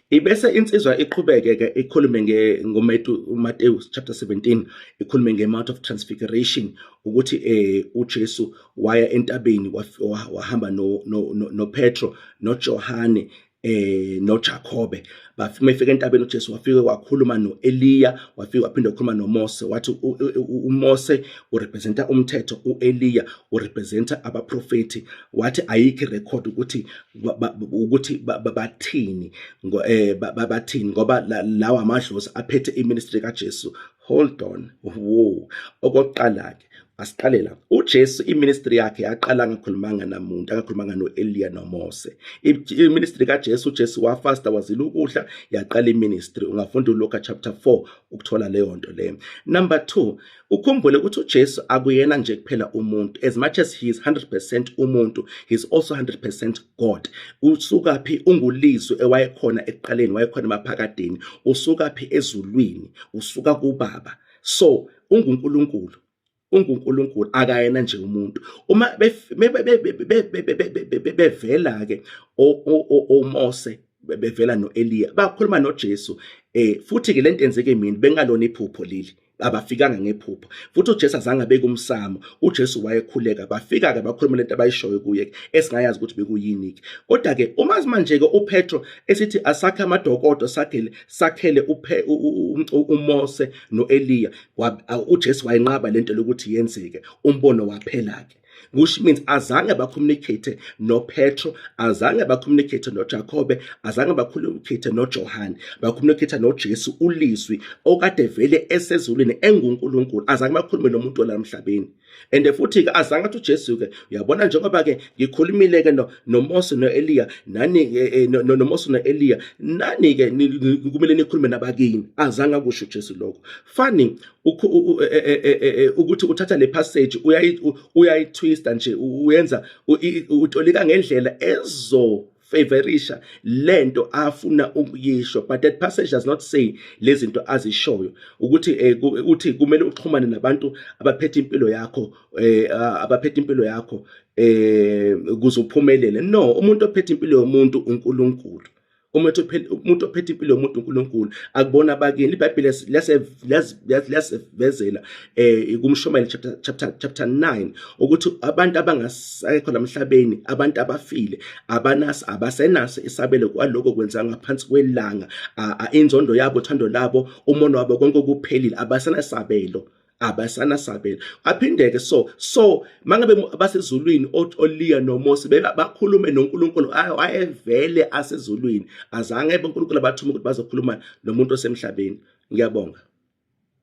Ibese insizwa iqhubeke ke ikhulume uMateyu chapter 17, ikhulume nge-Mount of Transfiguration ukuthi uJesu waya entabeni wahamba no Petro noJohane noJakobe. Befika entabeni uJesu wafika wakhuluma noEliya, wafika waphinde wakhuluma noMose. Wathi uMose urepresenta umthetho, uEliya urepresenta abaprofeti. Wathi ayikho irecord ukuthi bathini bathini ngoba lawa amadlozi aphethe iministry kaJesu. Hold on. Whoa. Okokuqala ke asiqale la. uJesu iministry yakhe yaqala angakhulumanga namuntu, angakhulumanga noEliya noMose. Iministry kaJesu, uJesu wafasta wazila ukudla, yaqala iministry. Ungafunda uLuka chapter 4 ukuthola leyo nto leyo. Number 2, ukhumbule ukuthi uJesu akuyena nje kuphela umuntu. As much as he is 100% umuntu, he is also 100% God. Usuka phi? Ungulizwi ewayekhona ekuqaleni, wayekhona emaphakadeni. Usuka phi? Ezulwini, usuka kuBaba. So unguNkulunkulu, unguNkulunkulu, akayena nje umuntu. Uma bevela ke oMose, bevela noEliya, bakhuluma noJesu, futhi ke lento enzeke emini bengalona iphupho leli, abafikanga ngephupho. Futhi uJesu azange abeke umsamo, uJesu wayekhuleka. Bafika ke bakhuluma lento abayishoyo kuye esingayazi ukuthi bekuyini. Kodwa ke uma manje ke uPetro esithi asakhe amadokodo sakhele uMose noEliya, uJesu wayenqaba lento lokuthi yenzeke, umbono waphela ke. Which means azange bacommunicate noPetro, azange bacommunicate noJakobe, azange bacommunicate noJohane, bacommunicate noJesu ulizwi okade vele esezulwini enguNkulunkulu. Azange bakhulume nomuntu olamhlabeni. And futhi ke azange athi uJesu ke uyabona njengoba ke ngikhulumile ke noMose noEliya, nani noMose noEliya, nani ke kumele nikhulume nabakini. Azange akusho uJesu lokho. Funny ukuthi uthatha le passage uyayitwista nje, uyenza utolika ngendlela favorisha lento afuna ukuyisho, but that passage does not say lezinto azishoyo ukuthi kumele uxhumane nabantu abaphethe impilo yakho ukuze uphumelele. No, umuntu ophethe impilo yomuntu uNkulunkulu. Umuntu ophethe impilo yomuntu uNkulunkulu akubona abakini. iBhayibheli lesivezela kuMshumayeli chapter 9 ukuthi abantu abangasekho lamhlabeni, abantu abafile, abasenaso isabelo kwaloko kwenza ngaphansi kwelanga. Inzondo yabo, uthando labo, umono wabo konke kuphelile, abasenasabelo. Aphindeke so mangabe abasezulwini oLiya noMose bakhulume noNkulunkulu, ayevele asezulwini, azange uNkulunkulu abathuma ukuthi bazokhuluma nomuntu osemhlabeni. Ngiyabonga.